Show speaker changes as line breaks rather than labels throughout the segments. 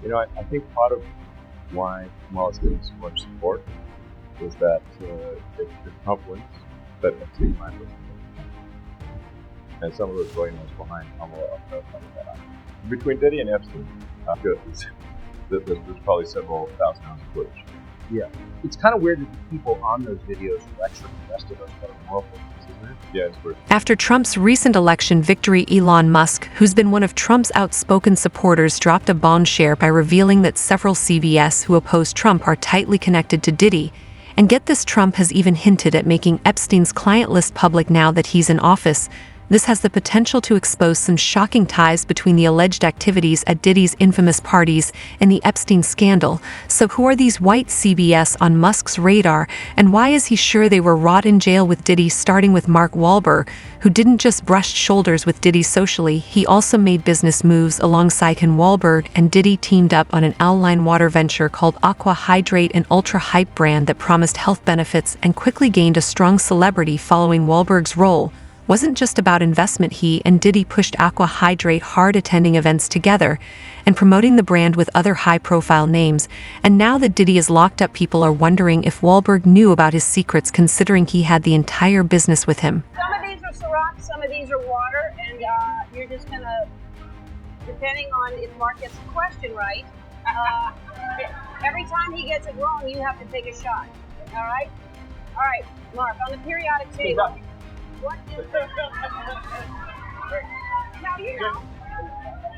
I think part of why Kamala is getting so much support is that if Trump wins, that Epstein might win. And some of those billionaires behind Kamala are coming that out. Between Diddy and Epstein, good. There's probably several thousand hours of footage.
Yeah. It's kind of weird that the people on those videos lecture the rest of us about moral focus, isn't it?
Yeah, it's weird.
After Trump's recent election victory, Elon Musk, who's been one of Trump's outspoken supporters, dropped a bombshell by revealing that several CBS who oppose Trump are tightly connected to Diddy. And get this, Trump has even hinted at making Epstein's client list public now that he's in office. This has the potential to expose some shocking ties between the alleged activities at Diddy's infamous parties and the Epstein scandal. So who are these white CBS on Musk's radar, and why is he sure they were rot in jail with Diddy, starting with Mark Wahlberg, who didn't just brush shoulders with Diddy socially, he also made business moves alongside him. Wahlberg and Diddy teamed up on an alkaline water venture called Aqua Hydrate, an ultra-hype brand that promised health benefits and quickly gained a strong celebrity following Wahlberg's role. Wasn't just about investment. He and Diddy pushed Aqua Hydrate hard, attending events together and promoting the brand with other high-profile names. And now that Diddy is locked up, people are wondering if Wahlberg knew about his secrets, considering he had the entire business with him.
Some of these are Ciroc, some of these are water, and you're just gonna, depending on if Mark gets the question right, every time he gets it wrong, you have to take a shot. All right? All right, Mark, on the periodic table. What is now you know.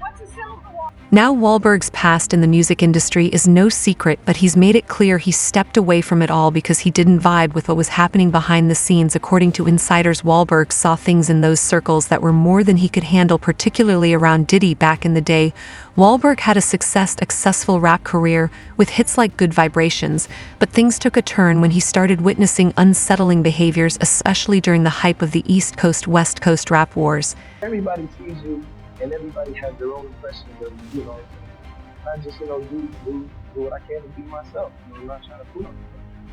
What's a syllable?
Now Wahlberg's past in the music industry is no secret, but he's made it clear he stepped away from it all because he didn't vibe with what was happening behind the scenes. According to insiders, Wahlberg saw things in those circles that were more than he could handle, particularly around Diddy. Back in the day, Wahlberg had a successful rap career with hits like Good Vibrations, but things took a turn when he started witnessing unsettling behaviors, especially during the hype of the East Coast-West Coast rap wars.
Everybody sees you, and everybody has their own impression of you. I just, do what I can to be myself. I'm not trying to fool them.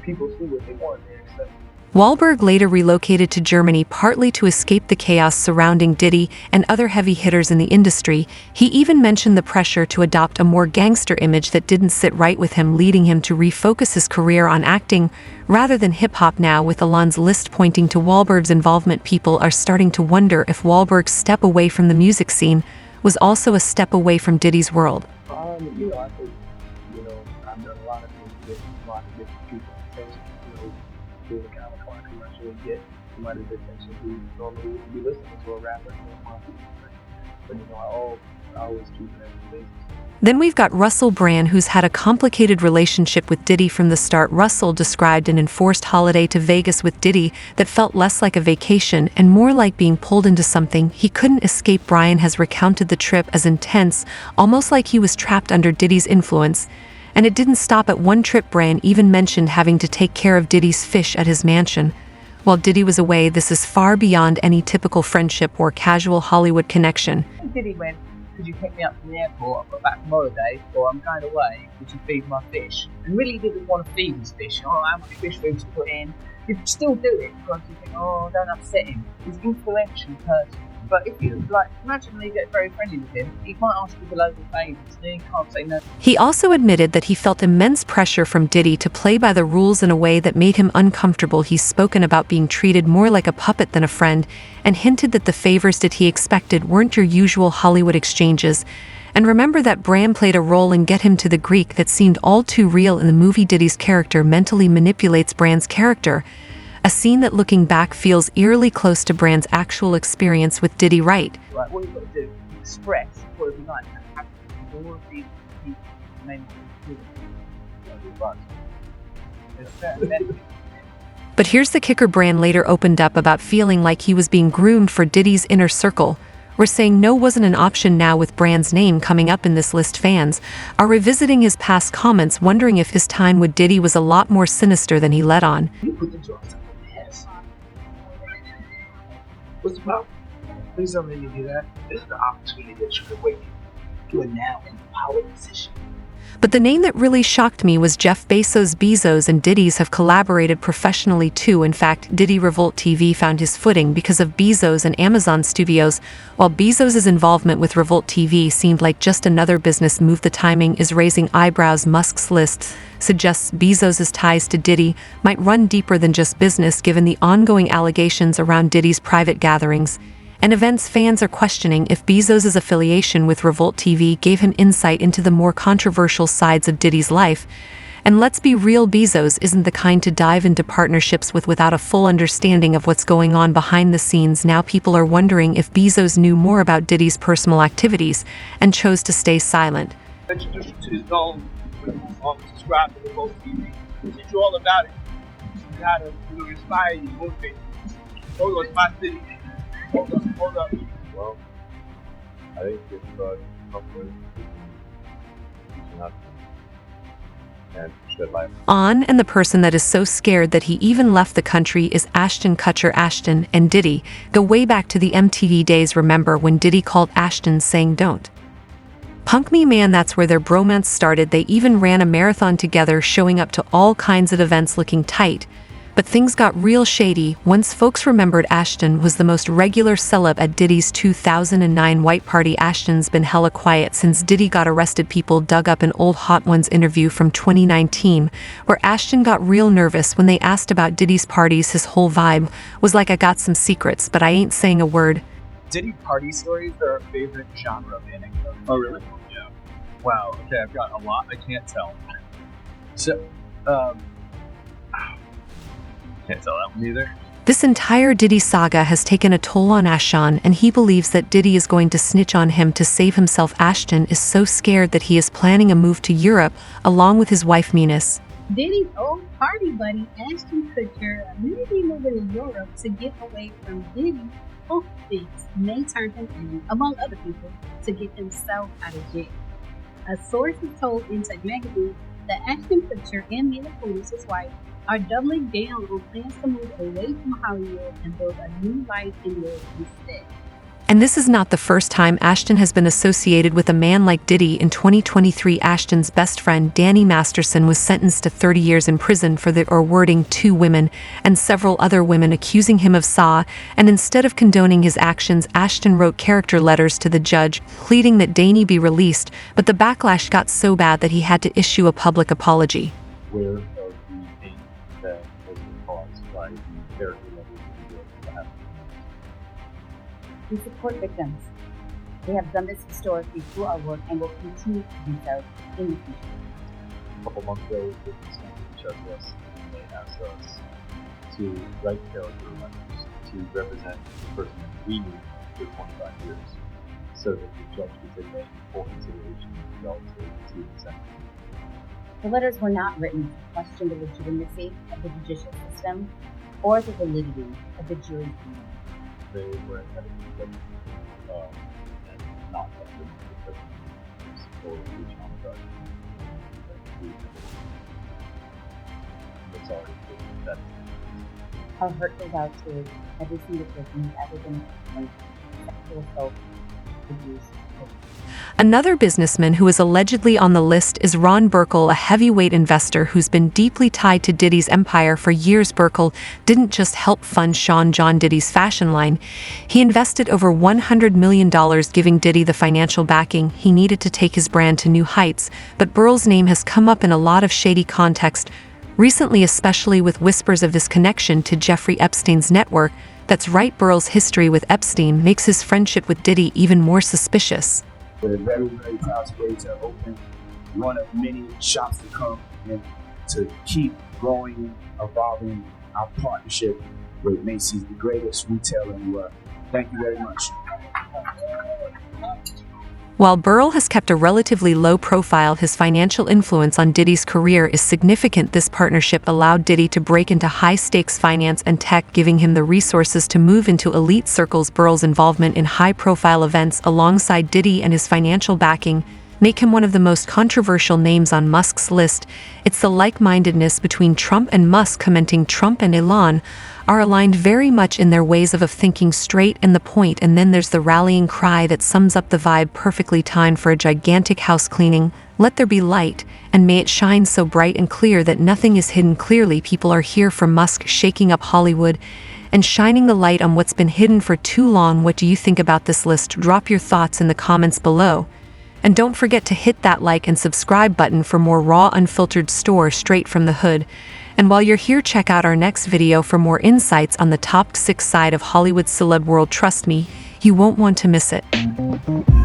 People see what they want, they accept it.
Wahlberg later relocated to Germany, partly to escape the chaos surrounding Diddy and other heavy hitters in the industry. He even mentioned the pressure to adopt a more gangster image that didn't sit right with him, leading him to refocus his career on acting rather than hip-hop. Now, with Elon's list pointing to Wahlberg's involvement, people are starting to wonder if Wahlberg's step away from the music scene was also a step away from Diddy's world.
I think, I've done a lot of things with a lot of different people. And, doing the kind of commercial and get somebody's attention who normally wouldn't be listening to a rapper. But, I always keep it as a business.
Then we've got Russell Brand, who's had a complicated relationship with Diddy from the start. Russell described an enforced holiday to Vegas with Diddy that felt less like a vacation and more like being pulled into something he couldn't escape. Bryan has recounted the trip as intense, almost like he was trapped under Diddy's influence. And it didn't stop at one trip. Bryan even mentioned having to take care of Diddy's fish at his mansion. While Diddy was away, this is far beyond any typical friendship or casual Hollywood connection.
Diddy went, could you pick me up from the airport? I've got back from holiday, or I'm going away. Would you feed my fish? And really didn't want to feed his fish. Oh, how much fish food to put in? You'd still do it because you think, oh, don't upset him. He's an influential person. But if you, imagine you get very friendly with him, he might ask you for loads of favours, and then you can't say no.
He also admitted that he felt immense pressure from Diddy to play by the rules in a way that made him uncomfortable. He's spoken about being treated more like a puppet than a friend, and hinted that the favors that he expected weren't your usual Hollywood exchanges. And remember that Brand played a role in Get Him to the Greek that seemed all too real in the movie. Diddy's character mentally manipulates Brand's character, a scene that, looking back, feels eerily close to Brand's actual experience with Diddy. Right.
Right, what you've got to do is express what it'd be like to have all of these people named
But here's the kicker. Brand later opened up about feeling like he was being groomed for Diddy's inner circle. We're saying no wasn't an option now. With Brand's name coming up in this list, fans are revisiting his past comments, wondering if his time with Diddy was a lot more sinister than he let on.
You put the jaws up in the ass. What's the problem? Please don't make me do that. This is the opportunity that you can wait to a now empowered position.
But the name that really shocked me was Jeff Bezos. Bezos and Diddy's have collaborated professionally too. In fact, Diddy Revolt TV found his footing because of Bezos and Amazon Studios. While Bezos' involvement with Revolt TV seemed like just another business move, the timing is raising eyebrows. Musk's list suggests Bezos' ties to Diddy might run deeper than just business, given the ongoing allegations around Diddy's private gatherings and events. Fans are questioning if Bezos' affiliation with Revolt TV gave him insight into the more controversial sides of Diddy's life. And let's be real, Bezos isn't the kind to dive into partnerships without a full understanding of what's going on behind the scenes. Now people are wondering if Bezos knew more about Diddy's personal activities and chose to stay silent.
Introduce you to this zone, subscribe to Revolt TV, teach you all about it, how to inspire you, motivate you. Hold on, my city. Hold up.
Well, I think if Trump wins, he can not and shed light
on, and the person that is so scared that he even left the country is Ashton Kutcher. Ashton and Diddy go way back to the MTV days. Remember when Diddy called Ashton saying, "Don't punk me, man"? That's where their bromance started. They even ran a marathon together, showing up to all kinds of events looking tight. But things got real shady once folks remembered Ashton was the most regular celeb at Diddy's 2009 white party. Ashton's been hella quiet since Diddy got arrested. People dug up an old Hot Ones interview from 2019 where Ashton got real nervous when they asked about Diddy's parties. His whole vibe was like, "I got some secrets, but I ain't saying a word."
Diddy party stories are our favorite genre of anecdote.
Oh, really?
Yeah. Wow, okay, I've got a lot I can't tell. So, can't tell that one either.
This entire Diddy saga has taken a toll on Ashton, and he believes that Diddy is going to snitch on him to save himself. Ashton is so scared that he is planning a move to Europe along with his wife Minas.
Diddy's old party buddy Ashton Kutcher may be moving to Europe to get away from Diddy. Hope Fix may turn him in, among other people, to get himself out of jail. A source has told Inside Magazine that Ashton Kutcher and Mila Kunis, his wife, are doubling down on plans to move away from Hollywood and build a new life in Europe instead.
And this is not the first time Ashton has been associated with a man like Diddy. In 2023, Ashton's best friend, Danny Masterson, was sentenced to 30 years in prison for wording two women and several other women accusing him of SAW. And instead of condoning his actions, Ashton wrote character letters to the judge, pleading that Danny be released. But the backlash got so bad that he had to issue a public apology.
aware of the pain that has been caused by the character letters that have.
We support victims. We have done this historically through our work and will continue to do so in the future.
A couple months ago, victims came to reach out to us and they asked us to write character letters to represent the person that we knew for 25 years, so that the judge could take that into full consideration relative to the sentence.
The letters were not written to question the legitimacy of the judicial system or the validity of the jury's ruling.
They were intended to be and not something that the or the homicide. That's already that.
Our heart goes out to every single person who's ever been exposed to sexual assault, abuse, or
Another businessman who is allegedly on the list is Ron Burkle, a heavyweight investor who's been deeply tied to Diddy's empire for years. Burkle didn't just help fund Sean John Diddy's fashion line. He invested over $100 million, giving Diddy the financial backing he needed to take his brand to new heights. But Burkle's name has come up in a lot of shady context recently, especially with whispers of his connection to Jeffrey Epstein's network. That's right, Burkle's history with Epstein makes his friendship with Diddy even more suspicious.
We're very, very proud today to open one of many shops to come and to keep growing and evolving our partnership with Macy's, the greatest retailer in the world. Thank you very much.
While Burkle has kept a relatively low profile, his financial influence on Diddy's career is significant. This partnership allowed Diddy to break into high-stakes finance and tech, giving him the resources to move into elite circles. Burkle's involvement in high-profile events alongside Diddy and his financial backing make him one of the most controversial names on Musk's list. It's the like-mindedness between Trump and Musk, commenting Trump and Elon are aligned very much in their ways of thinking straight and the point, and then there's the rallying cry that sums up the vibe perfectly, timed for a gigantic house cleaning. Let there be light, and may it shine so bright and clear that nothing is hidden clearly. People are here for Musk shaking up Hollywood and shining the light on what's been hidden for too long. What do you think about this list? Drop your thoughts in the comments below. And don't forget to hit that like and subscribe button for more raw, unfiltered stories straight from the hood. And while you're here, check out our next video for more insights on the top 6 side of Hollywood's celeb world. Trust me, you won't want to miss it.